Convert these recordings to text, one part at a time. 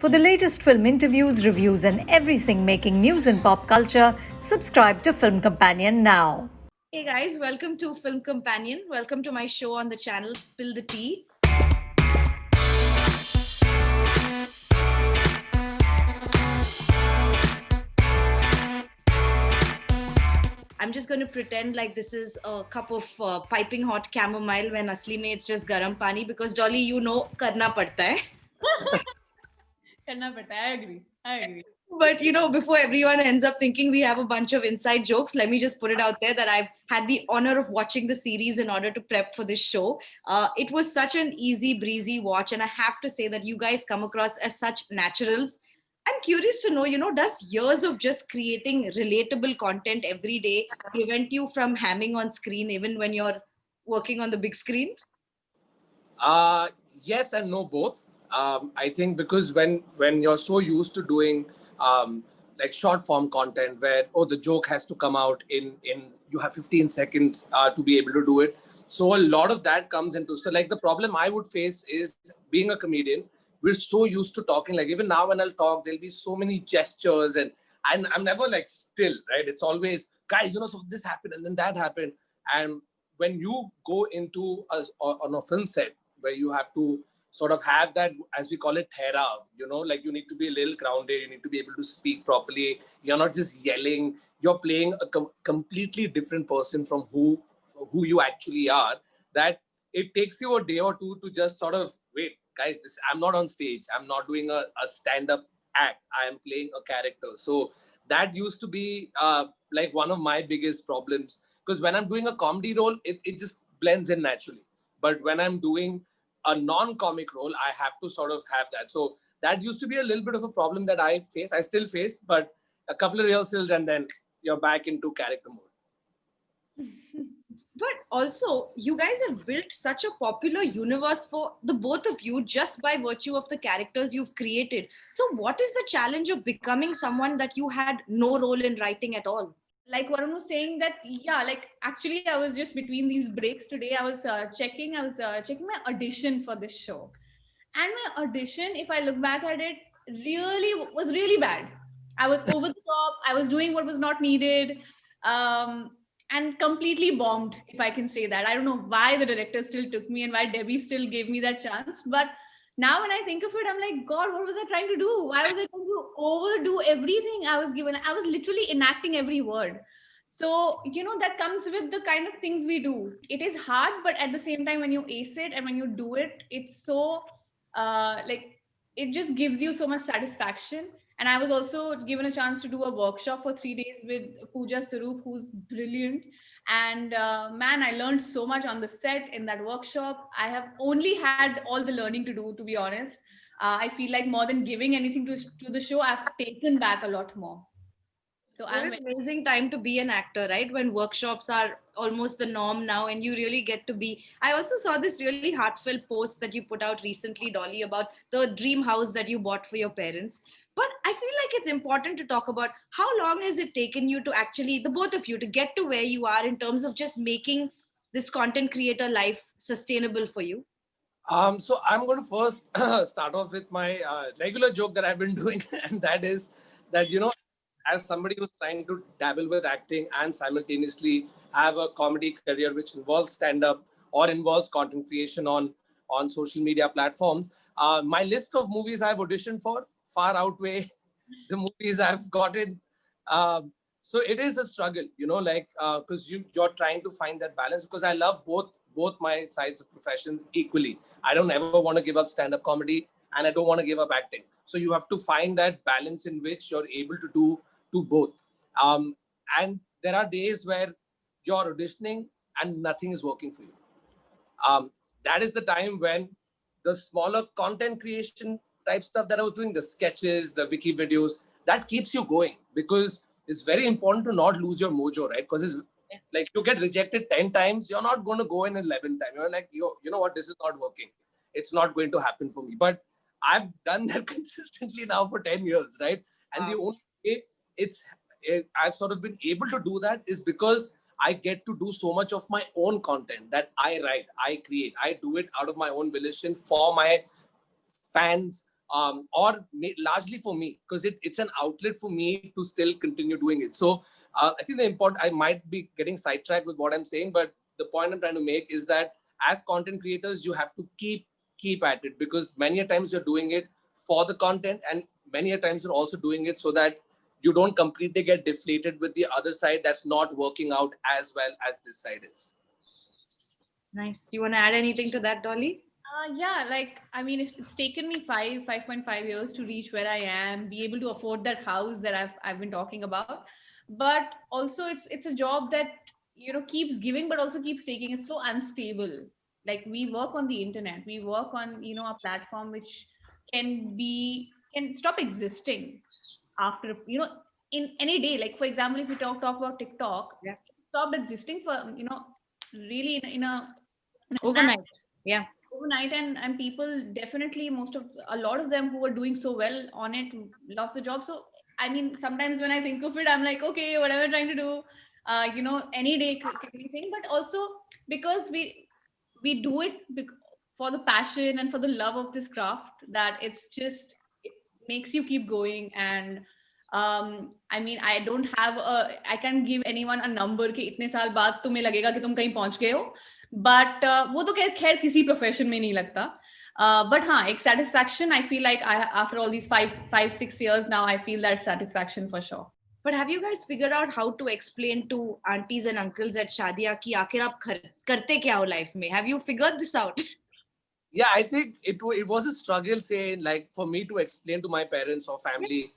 For the latest film interviews, reviews, and everything making news in pop culture, subscribe to Film Companion now. Hey guys, welcome to Film Companion. Welcome to my show on the channel Spill the Tea. I'm just going to pretend like this is a cup of piping hot chamomile when asli mein it's just garam pani because Dolly, you know, karna padta hai. Karna padta hai. I agree. But you know, before everyone ends up thinking we have a bunch of inside jokes, let me just put it out there that I've had the honor of watching the series in order to prep for this show. It was such an easy breezy watch, and I have to say that you guys come across as such naturals. I'm curious to know, does years of just creating relatable content every day prevent you from hamming on screen even when you're working on the big screen? Uh, yes and no, both. I think because when you're so used to doing like short form content where the joke has to come out in you have 15 seconds to be able to do it. So a lot of that comes into, so like the problem I would face is being a comedian. We're so used to talking, like even now when I'll talk, there'll be so many gestures and I'm never like still, right? It's always, guys, so this happened and then that happened. And when you go into on a film set where you have to sort of have that, as we call it, therav, like you need to be a little grounded, you need to be able to speak properly. You're not just yelling, you're playing a completely different person from who you actually are, that it takes you a day or two to just sort of, wait, guys, I'm not on stage. I'm not doing a stand-up act. I am playing a character. So that used to be like one of my biggest problems, because when I'm doing a comedy role, it just blends in naturally. But when I'm doing a non-comic role, I have to sort of have that. So that used to be a little bit of a problem that I still face, but a couple of rehearsals and then you're back into character mode. But also, you guys have built such a popular universe for the both of you just by virtue of the characters you've created. So, what is the challenge of becoming someone that you had no role in writing at all? Like Varun was saying that, yeah, like actually I was just between these breaks today, I was checking my audition for this show. And my audition, if I look back at it, was really bad. I was over the top, I was doing what was not needed. And completely bombed, if I can say that. I don't know why the director still took me and why Debbie still gave me that chance. But now when I think of it, I'm like, God, what was I trying to do? Why was I trying to overdo everything I was given? I was literally enacting every word. So, that comes with the kind of things we do. It is hard, but at the same time, when you ace it and when you do it, it's so, like, it just gives you so much satisfaction. And I was also given a chance to do a workshop for 3 days with Pooja Sarup, who's brilliant. And man, I learned so much on the set in that workshop. I have only had all the learning to do, to be honest. I feel like more than giving anything to the show, I've taken back a lot more. So What an amazing time to be an actor, right? When workshops are almost the norm now and you really get to be. I also saw this really heartfelt post that you put out recently, Dolly, about the dream house that you bought for your parents. But I feel like it's important to talk about how long has it taken you to actually, the both of you, to get to where you are in terms of just making this content creator life sustainable for you? So I'm going to first start off with my regular joke that I've been doing, and that is that, as somebody who's trying to dabble with acting and simultaneously have a comedy career which involves stand-up or involves content creation on social media platforms, my list of movies I've auditioned for far outweigh the movies I've gotten. So it is a struggle, like because you're trying to find that balance, because I love both my sides of professions equally. I don't ever want to give up stand-up comedy and I don't want to give up acting. So you have to find that balance in which you're able to do both. And there are days where you're auditioning and nothing is working for you. That is the time when the smaller content creation type stuff that I was doing, the sketches, the wiki videos, that keeps you going, because it's very important to not lose your mojo, right? Because it's like you get rejected 10 times, you're not going to go in 11 times. You're like, you know what, this is not working. It's not going to happen for me. But I've done that consistently now for 10 years, right? And the only way I've sort of been able to do that is because I get to do so much of my own content that I write, I create, I do it out of my own volition for my fans, largely for me, because it's an outlet for me to still continue doing it. So I think I might be getting sidetracked with what I'm saying, but the point I'm trying to make is that as content creators, you have to keep at it, because many a times you're doing it for the content, and many a times you're also doing it so that you don't completely get deflated with the other side that's not working out as well as this side is. Nice. Do you want to add anything to that, Dolly? Yeah, like I mean, it's taken me 5.5 years to reach where I am, be able to afford that house that I've been talking about. But also, it's a job that keeps giving, but also keeps taking. It's so unstable. Like we work on the internet, we work on a platform which can stop existing after in any day. Like for example, if we talk about TikTok, Yeah. it stopped existing for really in a Overnight. snap Yeah. overnight, and people definitely a lot of them who were doing so well on it lost the job. So I mean, sometimes when I think of it, I'm like, okay, whatever I'm trying to do, any day can be thing. But also because we do it for the passion and for the love of this craft, that it makes you keep going. And I mean, I can't give anyone a number कि इतने साल बाद तुम्हें लगेगा कि तुम कहीं पहुंच गए हो, बट वो तो खैर किसी प्रोफेशन में नहीं लगता. But हाँ, एक satisfaction, I feel like after all these 5-6 years now, I feel that satisfaction for sure. But have you guys figured out how to explain to aunties and uncles at Shadia कि आखिर आप करते क्या हो life में? Have you figured this out? Yeah, I think it was a struggle, say, like for me to explain to my parents or family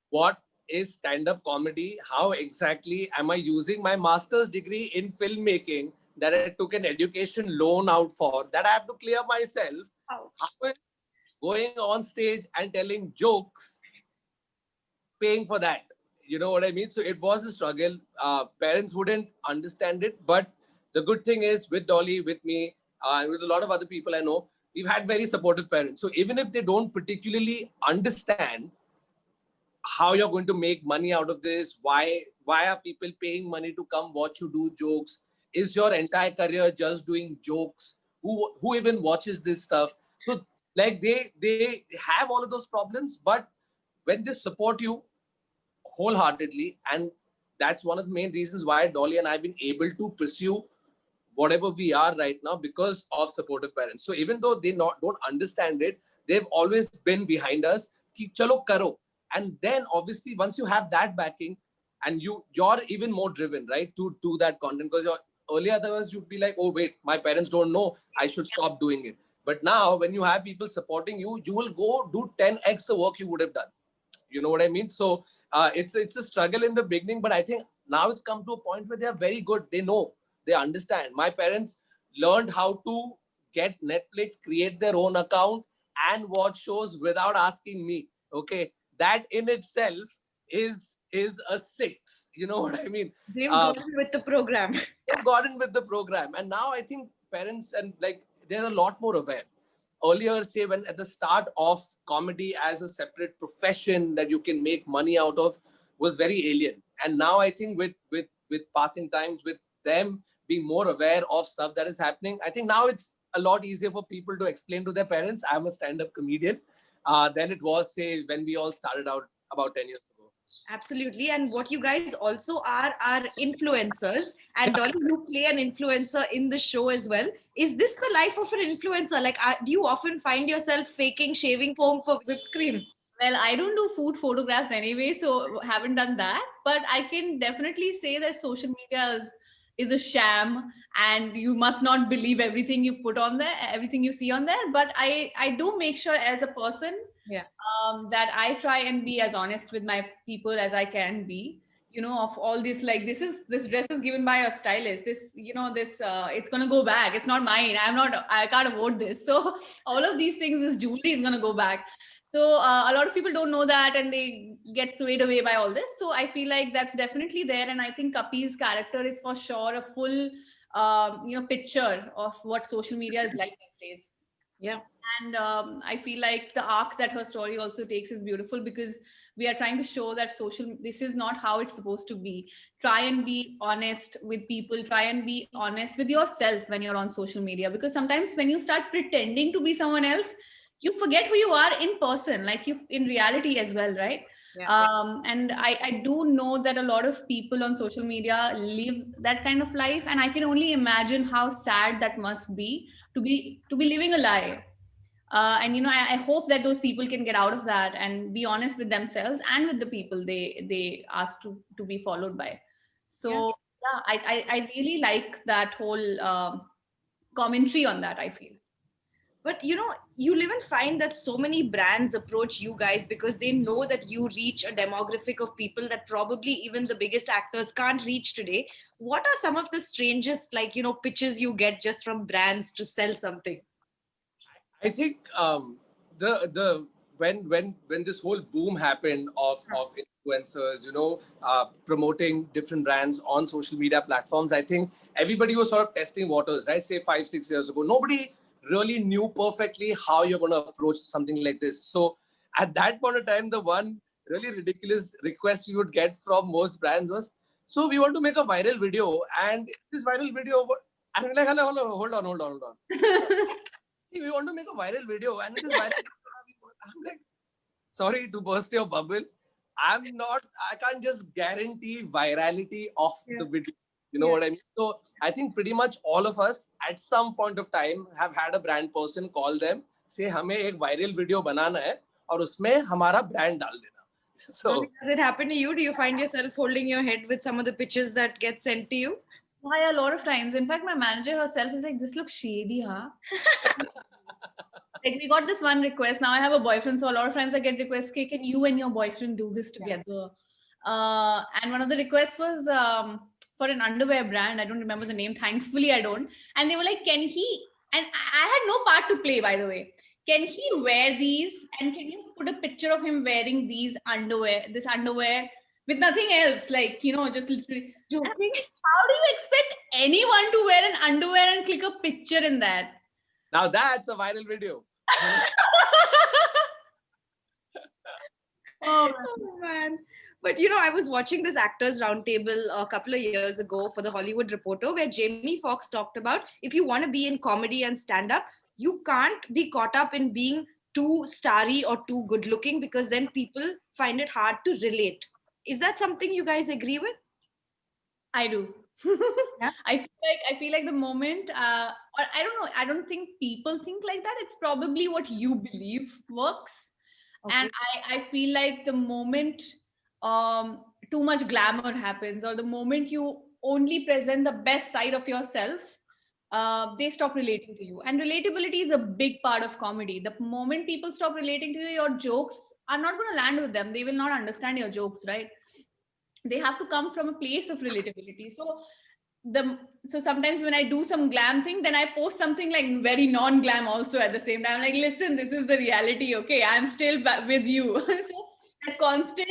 what is stand-up comedy, how exactly am I using my master's degree in filmmaking that I took an education loan out for, that I have to clear myself. Ouch. How is going on stage and telling jokes, paying for that? You know what I mean? So it was a struggle. Parents wouldn't understand it, but the good thing is with Dolly, with me, and with a lot of other people I know, we've had very supportive parents. So even if they don't particularly understand how you're going to make money out of this, why are people paying money to come watch you do jokes, is your entire career just doing jokes, who even watches this stuff? So like they have all of those problems, but when they support you wholeheartedly, and that's one of the main reasons why Dolly and I've been able to pursue whatever we are right now, because of supportive parents. So even though they don't understand it, they've always been behind us. Ki chalo karo. And then obviously once you have that backing, and you're even more driven, right, to do that content, because earlier otherwise you'd be like, oh wait, my parents don't know, I should stop doing it. But now when you have people supporting you, you will go do 10x the work you would have done. You know what I mean? So it's a struggle in the beginning, but I think now it's come to a point where they are very good. They know, they understand. My parents learned how to get Netflix, create their own account, and watch shows without asking me. Okay, that in itself is a 6. You know what I mean? They've gotten with the program. They've gotten with the program, and now I think parents and like they're a lot more aware. Earlier, say when at the start of comedy as a separate profession that you can make money out of was very alien, and now I think with passing times, with them being more aware of stuff that is happening, I think now it's a lot easier for people to explain to their parents I'm a stand-up comedian than it was, say, when we all started out about 10 years ago. Absolutely. And what you guys also are influencers. And Dolly, you play an influencer in the show as well. Is this the life of an influencer? Like, do you often find yourself faking shaving foam for whipped cream? Well, I don't do food photographs anyway, so haven't done that. But I can definitely say that social media is a sham, and you must not believe everything you put on there, everything you see on there. But I do make sure as a person, Yeah. that I try and be as honest with my people as I can be. Of all this, like this dress is given by a stylist. This, it's gonna go back. It's not mine. I can't afford this. So all of these things, this jewelry is gonna go back. So a lot of people don't know that, and they get swayed away by all this. So I feel like that's definitely there, and I think Kapi's character is for sure a full, picture of what social media is like these days. Yeah. And I feel like the arc that her story also takes is beautiful, because we are trying to show that this is not how it's supposed to be. Try and be honest with people. Try and be honest with yourself when you're on social media, because sometimes when you start pretending to be someone else, you forget who you are in person, like you in reality as well, right? And I do know that a lot of people on social media live that kind of life, and I can only imagine how sad that must be to be living a lie. And I hope that those people can get out of that and be honest with themselves and with the people they ask to be followed by. So yeah, I really like that whole commentary on that, I feel. But you'll even find that so many brands approach you guys because they know that you reach a demographic of people that probably even the biggest actors can't reach today. What are some of the strangest, like, pitches you get just from brands to sell something? I think the when this whole boom happened of influencers, promoting different brands on social media platforms, I think everybody was sort of testing waters, right? Say 5-6 years ago, nobody really knew perfectly how you're going to approach something like this. So at that point of time, the one really ridiculous request we would get from most brands was, so we want to make a viral video, and this viral video, and we're like, hello, hold on. See, we want to make a viral video, and it is viral. I'm like, sorry to burst your bubble. I can't just guarantee virality of the video. You know what I mean? So I think pretty much all of us at some point of time have had a brand person call them, say, हमें एक viral video बनाना है और उसमें हमारा brand डाल देना. So does it happen to you? Do you find yourself holding your head with some of the pitches that get sent to you? Why, a lot of times. In fact, my manager herself is like, this looks shady, huh? Like, we got this one request. Now I have a boyfriend, so a lot of times I get requests, okay, can you and your boyfriend do this together? And one of the requests was for an underwear brand. I don't remember the name. Thankfully, I don't. And they were like, can he? And I had no part to play, by the way. Can he wear these? And can you put a picture of him wearing this underwear with nothing else? Like, just literally. Joking? How do you expect anyone to wear an underwear and click a picture in that? now that's a viral video. Oh man. But I was watching this actors roundtable a couple of years ago for the Hollywood Reporter, where Jamie Foxx talked about, if you want to be in comedy and stand up, you can't be caught up in being too starry or too good looking, because then people find it hard to relate. Is that something you guys agree with? I do. Yeah. I feel like the moment, or I don't know, I don't think people think like that. It's probably what you believe works. Okay. And I feel like the moment too much glamour happens, or the moment you only present the best side of yourself, they stop relating to you. And relatability is a big part of comedy. The moment people stop relating to you, your jokes are not going to land with them. They will not understand your jokes, right? They have to come from a place of relatability. So sometimes when I do some glam thing, then I post something like very non-glam also at the same time. Like, listen, this is the reality. Okay, I'm still with you. So that constant,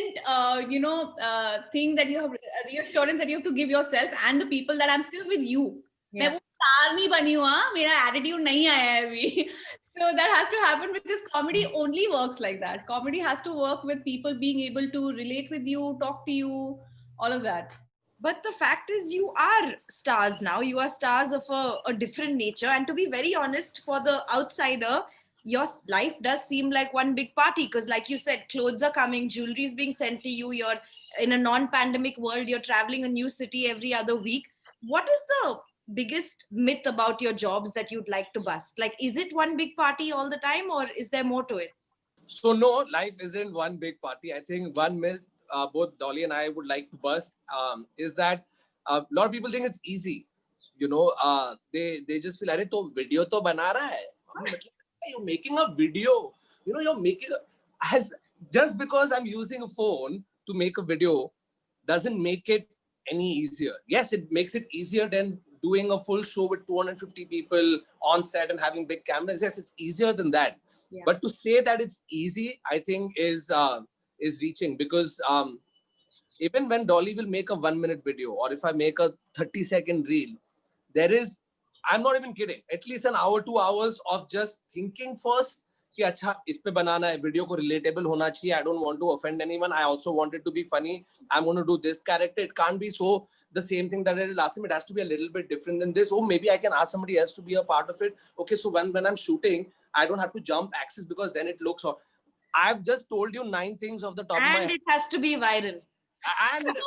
thing that you have, reassurance that you have to give yourself and the people, that I'm still with you. Yeah. मैं वो star नहीं बनी हूँ, हाँ, मेरा attitude नहीं आया है अभी. So that has to happen, because comedy only works like that. Comedy has to work with people being able to relate with you, talk to you, all of that. But the fact is, you are stars now. You are stars of a different nature. And to be very honest, for the outsider, your life does seem like one big party, because like you said, clothes are coming, jewelry is being sent to you, you're in a non-pandemic world, you're traveling a new city every other week. What is the biggest myth about your jobs that you'd like to bust? Like, is it one big party all the time, or is there more to it? So no, life isn't one big party. I think one myth both Dolly and I would like to bust is that a lot of people think it's easy. They just feel, "Arey, to video to bana raha hai." You're making a video. You're making just because I'm using a phone to make a video doesn't make it any easier. Yes, it makes it easier than doing a full show with 250 people on set and having big cameras. Yes, it's easier than that. Yeah. But to say that it's easy, I think is reaching, because even when Dolly will make a 1-minute video, or if I make a 30-second reel, there is, I'm not even kidding, at least an hour, 2 hours of just thinking first, कि अच्छा इस पे बनाना है, video को relatable होना चाहिए, I don't want to offend anyone, I also want it to be funny, I'm going to do this character, it can't be so the same thing that I did last time, it has to be a little bit different than this. Oh, maybe I can ask somebody else to be a part of it. Okay, so when I'm shooting, I don't have to jump axis because then it looks. I've just told you 9 things off the top of my And head. it has to be viral. And that's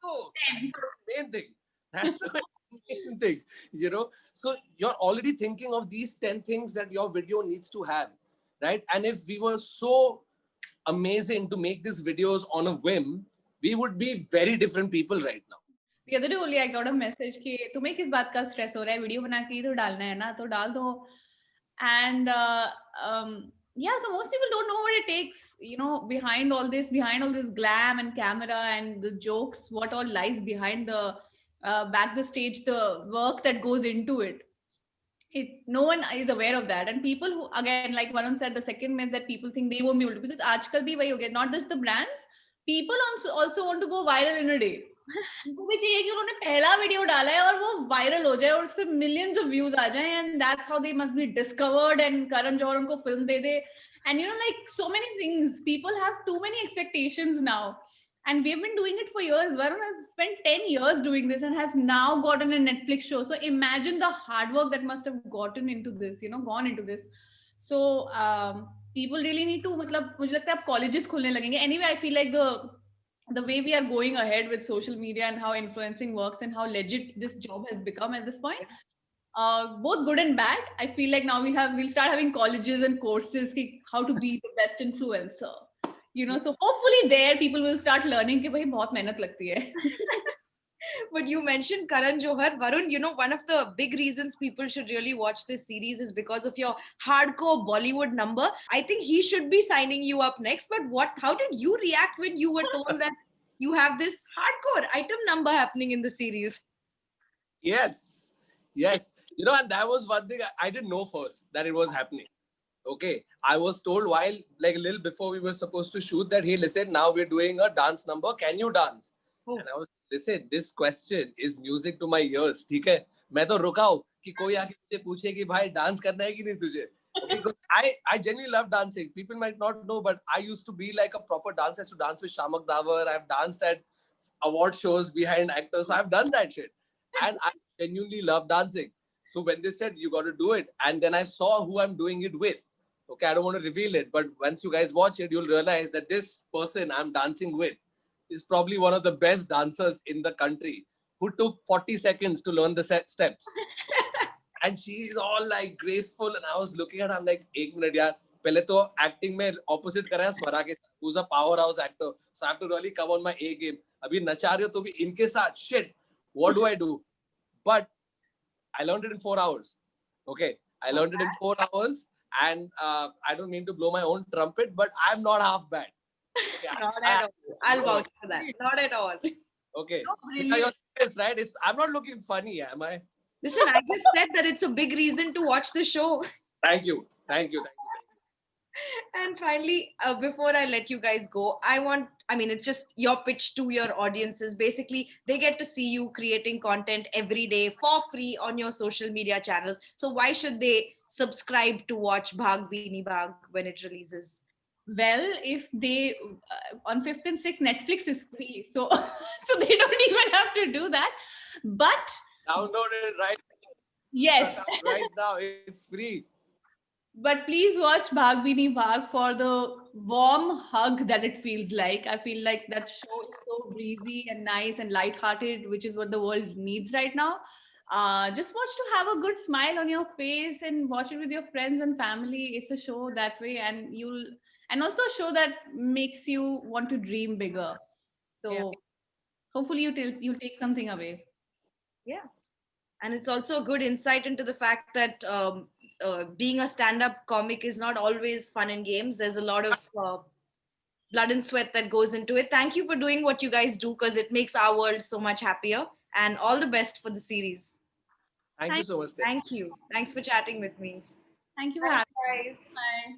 the main thing. That's the main thing, you know. So you're already thinking of these 10 things that your video needs to have, right? And if we were so amazing to make these videos on a whim, we would be very different people right now. The other day only I got a message कि तुम्हें किस बात का stress हो रहा है, video बना के ही तो डालना है ना, तो डाल दो. And yeah, so most people don't know what it takes, you know, behind all this glam and camera and the jokes, what all lies behind the back the stage, the work that goes into it. No one is aware of that. And people who, again, like Varun said, the second myth that people think they won't be able to, because aajkal bhi wahi ho gaya, not just the brands, people also want to go viral in a day. वो भी चाहिए कि उन्होंने पहला video डाला है और वो वायरल हो जाए और उस पे millions of views आ जाएं, and that's how they must be discovered, and Karan Johar उनको film they they. And you know, like so many things, people have too many expectations now. And we've been doing it for years. Varun has spent 10 years doing this and has now gotten a Netflix show. So imagine the hard work that must have gotten into this, you know, gone into this. So people really need to, मतलब मुझे लगता है अब colleges खुलने लगेंगे. Anyway, I feel like the way we are going ahead with social media and how influencing works and how legit this job has become at this point, both good and bad. I feel like now we'll start having colleges and courses how to be the best influencer. You know, so hopefully there people will start learning कि भाई बहुत मेहनत लगती है. But you mentioned Karan Johar. Varun, you know, one of the big reasons people should really watch this series is because of your hardcore Bollywood number. I think he should be signing you up next. But how did you react when you were told that you have this hardcore item number happening in the series? Yes. You know, and that was one thing I didn't know first that it was happening. Okay, I was told while like a little before we were supposed to shoot that, hey, listen, now we're doing a dance number. Can you dance? Oh. And I was, listen, this question is music to my ears. ठीक है, मैं तो रुका हूँ कि कोई आके मुझे पूछे कि भाई डांस करना है कि नहीं तुझे? Because I genuinely love dancing. People might not know, but I used to be like a proper dancer. I used to dance with Shamak Davar. I've danced at award shows behind actors. So I've done that shit, and I genuinely love dancing. So when they said you got to do it, and then I saw who I'm doing it with. Okay, I don't want to reveal it, but once you guys watch it, you'll realize that this person I'm dancing with is probably one of the best dancers in the country, who took 40 seconds to learn the steps. And she is all like graceful, and I was looking at her, I'm like, एक minute यार, पहले तो acting में opposite कर रहा है स्वरा के साथ, who's a powerhouse actor, so I have to really come on my A game. अभी नचा रही हो तो भी इनके साथ, shit, what do I do? But I learned it in 4 hours. Okay, I learned it in 4 hours. And I don't mean to blow my own trumpet, but I'm not half bad. Okay, not at all. I'll vouch for that. Not at all. Okay. So you're serious, right? I'm not looking funny, am I? Listen, I just said that it's a big reason to watch the show. Thank you. And finally, before I let you guys go, it's just your pitch to your audiences. Basically, they get to see you creating content every day for free on your social media channels. So why should they subscribe to watch Bhag Beanie Bhag when it releases? Well, if they on 5th and 6th, Netflix is free, so so they don't even have to do that. But download it right now. Yes, right now it's free. But please watch Bhag Beanie Bhag for the warm hug that it feels like. I feel like that show is so breezy and nice and lighthearted, which is what the world needs right now. Just watch to have a good smile on your face and watch it with your friends and family. It's a show that way, and also a show that makes you want to dream bigger. So hopefully you take something away. Yeah, and it's also a good insight into the fact that being a stand-up comic is not always fun and games. There's a lot of blood and sweat that goes into it. Thank you for doing what you guys do, because it makes our world so much happier. And all the best for the series. Thank you so much. Thank you. Thanks for chatting with me. Thank you for having me. Bye.